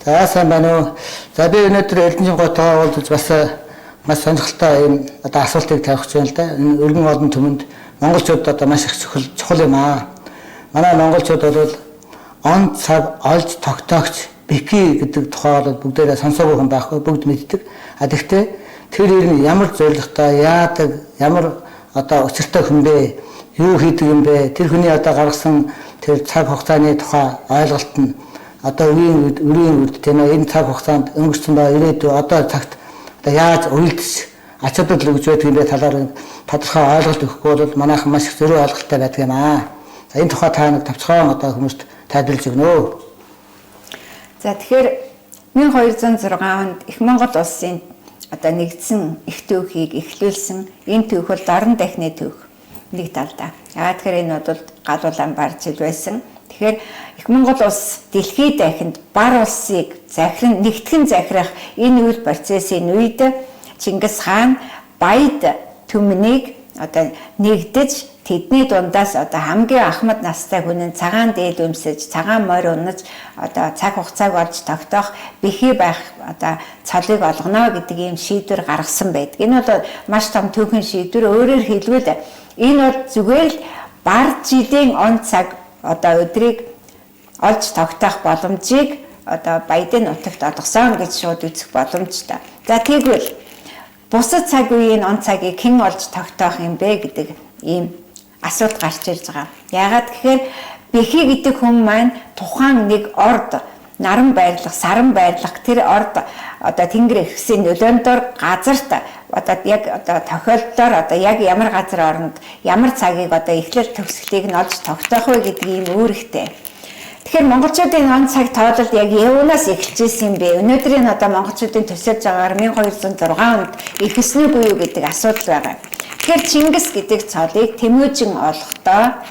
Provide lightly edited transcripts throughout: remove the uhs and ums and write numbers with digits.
За сайн байна уу. За би өнөөдөр Эрдэнэжин готоо уулзаж маш сонирхолтой юм одоо асуултыг тавих гэж байна л да. Энэ өргөн олон түмэнд монголчууд одоо маш их чухал юм аа. Манай монголчууд бол он цаг олж тогтоогч бики гэдэг тухай бол бүгдээрээ сонсоогүй хүн байхгүй, бүгд мэддэг. А тэгвэл тэр ирнэ ямар зорилготой яадаг, ямар одоо учиртай хүн бэ, юу хийдэг юм бэ, тэр хүний одоо гаргасан тэр цаг хугацааны тухай ойлголт нь одоо үрийн үед тийм ээ энэ цаг хугацаанд өнгөрсөн ба ирээдүйн одоо цагт одоо яаж уйлдэж ач холбогдол өгж байдаг юм бэ талаар тодорхой ойлголт өгөхгүй бол манайхан маш их зөрүү ойлголттой байдаг юм аа. За энэ тухай та нэг товчхон одоо хүмүүст тайлбарлаж өгнө үү. За тэгэхээр 1206 онд Их Монгол улсын одоо нэгдсэн их түүхийг эхлүүлсэн энэ түүх бол дорн дахны түүх нэг талдаа. Яагаад тэгэхээр энэ бол гадуулан барж ил байсан. Тэгэхээр Их Монгол улс дэлхийд дахинд бар улсыг нэгтгэн захирах энэ үйл процессын үед Чингис хаан баяд түмнийг одоо нэгдэж тэдний дундаас одоо хамгийн ахмад настай хүн цагаан дээд өмсөж цагаан морь унаж одоо цаг хугацааг олж тогтоох бихий байх одоо цолыг олгоно гэдэг ийм шийдвэр гаргасан байдаг. Энэ бол маш том түүхэн шийдвэр. Өөрөөр хэлбэл энэ бол зүгээр л бар жилийн он цаг одоо өдрийг олж тогтоох боломжийг одоо баядын нутагт олгосон гэж шууд үзэх боломжтой. За тэгвэл бусад цаг үеийн он цагийг хэн олж тогтоох юм бэ гэдэг ийм асуулт гарч ирж байгаа. Яагаад гэхээр бэхий гэдэг хүн маань тухайн нэг орд наран байрлах, саран байрлах тэр орд одоо тэнгэр ихсийн нөлөөндор газарт одоо яг одоо тохиолдолоор одоо яг ямар газар оронд ямар цагийг одоо эхлэл төгсгөлийг нь олж тогтоох вэ гэдэг ийм үүрэгтэй. Тэгэхээр монголчуудын он цаг тоололт яг юунаас эхэлжсэн юм бэ? Өнөөдрийн одоо монголчуудын төсөөлж байгаагаар 1206 онд эхэлсэн үү юу гэдэг асуудал байгаа. Тэгэхээр Чингис гэдэг цолыг Тэмүжин олохдоо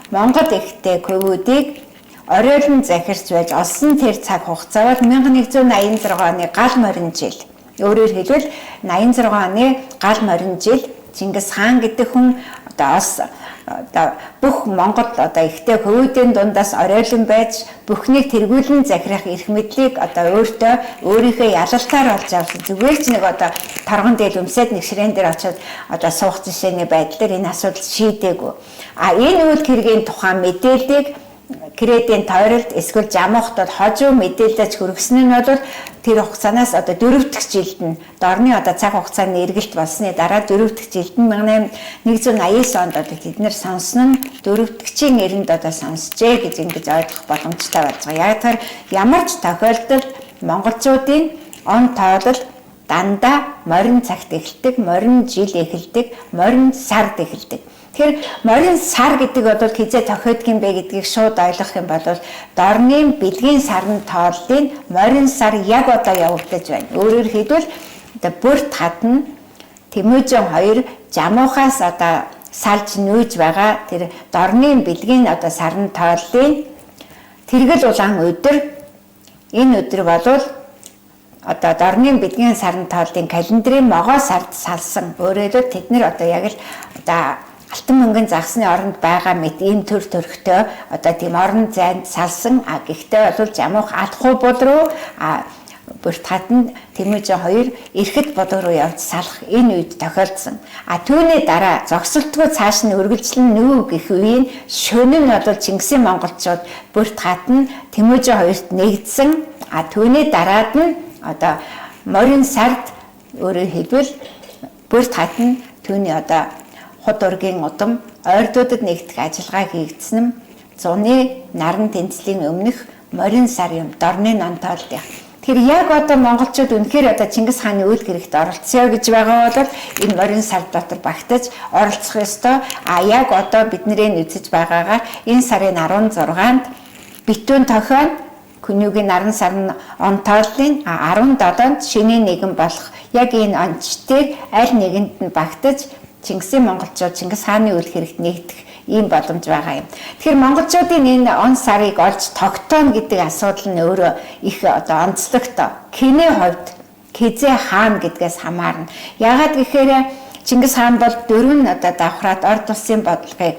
Монгол ихтэй көвүүдийг оройрон захирч байж олсон тэр цаг хугацаа бол 1186 оны гал морин жил. Өөрөөр хэлбэл 86 оны гал морин жил Чингис хаан гэдэг хүн одоо бүх Монгол одоо ихтэй хөвүүдийн дундаас оройлон байж бүхнийг тэргүүлэн захирах эрх мэдлийг одоо өөрийнхөө ялалтаар олж авсан. Зүгээр ч нэг одоо торгон дээл өмсөд нэг ширээн дээр очиод одоо суух жишээний байдлаар энэ асуудал шийдээгүй. А энэ үйл хэргийн тухайн мэдээллийг кредитийн тойролт эсвэл жамуухт бол хожуу мэдээлэлж хүргэсэн нь бол тэр хугацаанаас одоо 4 дахь жилд нь дорны одоо цаг хугацааны эргэлт болсны дараа 4 дахь жилд нь 1189 онд одоо тэд нэр сонсон нь 4 дахьчийн эрэнд одоо сонсжээ гэж ингэж ойлгох боломжтой болж байгаа. Яг тэр ямар ч тохиолдолд монголчуудын он тоолол дандаа морин цагт эхэлдэг, морин жил эхэлдэг, морин сард эхэлдэг. Тэгэхээр морин сар гэдэг бол хизээ тохиодог юм бэ гэдгийг шууд ойлгох юм бол дорны бэлгийн сарны тооллын морин сар яг одоо явагдаж байна. Өөрөөр хэлбэл одоо бүрт хатна Тэмүжин 2 жамуухаас одоо салж нүүж байгаа тэр дорны бэлгийн одоо сарны тооллын тэргэл улаан өдөр энэ өдөр болвол одоо дорны бэлгийн сарны тооллын календрын могоо сард салсан. Өөрөөр хэлбэл тэд нэр одоо яг л одоо алтан мөнгөн загсны оронд байгаа мэт ийм төр төрхтэй одоо тийм орон зайд салсан. Гэхдээ бол жамуух алхуу бул руу бүрт хатанд Тэмүжин 2 эрэхэд бул руу явж салах энэ үед тохиолдсон. Түүний дараа зогсолтгүй цааш нь үргэлжлэн нүү гэх үеийн шөнө нь бол Чингисийн монголчууд бүрт хатанд Тэмүжин 2-т нэгдсэн. Түүний дараад нь одоо морин сард өөрөөр хэлбэл бүрт хатанд түүний одоо хот ургийн удам ойрдуудад нэгдэх ажиллагаа хийгдсэн нь зуны наран тэнцлийн өмнөх морин сар юм дорны нонтоолд яа. Тэр яг одоо монголчууд үнэхээр одоо Чингис хааны үйл хэрэгт оролцъё гэж байгаа бол энэ морин сар дотор багтаж оролцох ёстой. Яг одоо бидний үзэж байгаагаар энэ сарын 16-нд битүүн тохион Күнүүгийн наран сарны онтооллын 17-нд шинийн нэгэн болох яг энэ онцтыг аль нэгэнд нь багтаж Чингисийн монголчууд Чингис хааны үйл хэрэгт нэгдэх ийм боломж байгаа юм. Тэгэхээр монголчуудын энэ он сарыг олж тогтооно гэдэг асуудал нь өөрөө их одоо онцлогтой. Кений хувьд хизээ хаана гэдгээс хамаарна. Яагаад гэхээр Чингис хаан бол 4 одоо давхраад орд улсын бодлогыг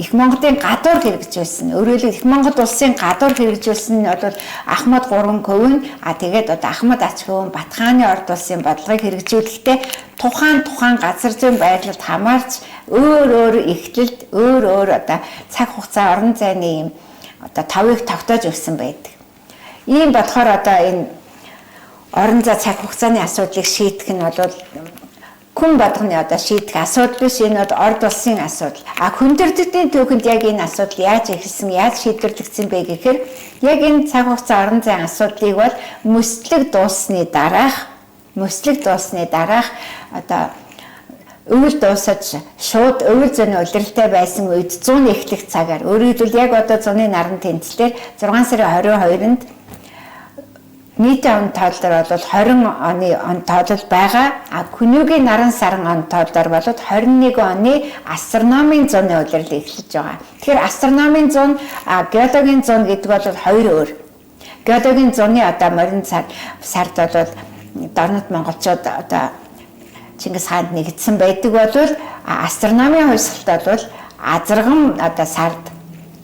Их Монголын гадуур хэрэгжүүлсэн. Өөрөөр хэлбэл Их Монгол улсын гадуур хэрэгжүүлсэн нь бол Ахмад 3 көвн тэгээд одоо Ахмад ач көвн Батхааны орд улсын бодлогыг хэрэгжүүлэхдээ тухайн газар зүйн байдлалд хамаарч өөр эхлэлд өөр одоо цаг хугацаа орон зайны юм одоо тавыг тогтоож өгсөн байдаг. Ийм болохоор одоо энэ орон зай цаг хугацааны асуудлыг шийдэх нь бол хүн болгоны одоо шийдэх асуудал биш, энэ бол орд улсын асуудал. Хүндэрдэгчдийн түүхэнд яг энэ асуудал яаж эхэлсэн, яаж шийдвэрлэгдсэн бэ гэхээр яг энэ цаг хугацаа орон зайн асуудлыг бол мөслөг дууссаны дараах одоо өвөл дуусаж шууд өвөл зөний улиралтай байсан үед 100 эхлэх цагаар өөрөөр хэлбэл яг одоо зуны наран тэнцлэр 6 сарын 22-нд нийтийн он тооллоор бол 20 оны он тоолол байгаа. Хүнүүгийн наран саран он тооллоор бол 21 оны астрономийн зуны улирал эхэлж байгаа. Тэгэхээр астрономийн зун, геологийн зун гэдэг бол хоёр өөр. Геологийн зуны одоо морин сард бол дорнод монголчууд одоо Чингис хаанд нэгдсэн байдаг бол астрономийн хувьсгалт бол азарган одоо сард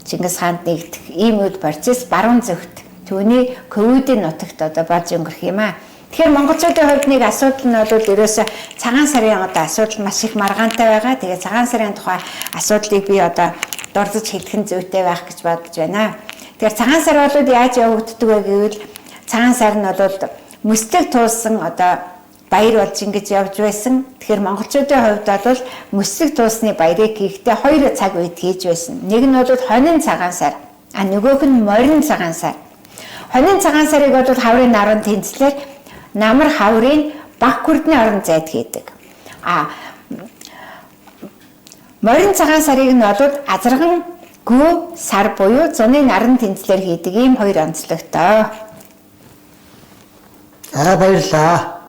Чингис хаанд нэгдэх ийм үйл процесс баруун зөвхт түүний ковидын нутагт одоо болж өнгөрөх юм аа. Тэгэхээр монголчуудын хувьд нэг асуудал нь бол ерөөсө цагаан сарын одоо асуудал маш их маргаантай байгаа. Тэгээ цагаан сарын тухай асуудлыг би одоо дурдж хэлэх нь зүйтэй байх гэж бодож байна. Тэгэхээр цагаан сар бол яаж явагддаг вэ гэвэл цагаан сар нь бол мөслөг туулсан одоо баяр болж ингэж явж байсан. Тэгэхээр монголчуудын хувьд бол мөслөг туулсны баярыг хийхдээ 2 цаг үед хийж байсан. Нэг нь бол хонин цагаан сар, нөгөөх нь морин цагаан сар. Хонин цагаан сарыг бол хаврын наран тэнцлэр намар хаврын баг хүрдний орон зайд хийдэг. Морин цагаан сарыг нь бол азарган гүү сар буюу зуны наран тэнцлэр хийдэг ийм 2 онцлогтой. Баярлалаа.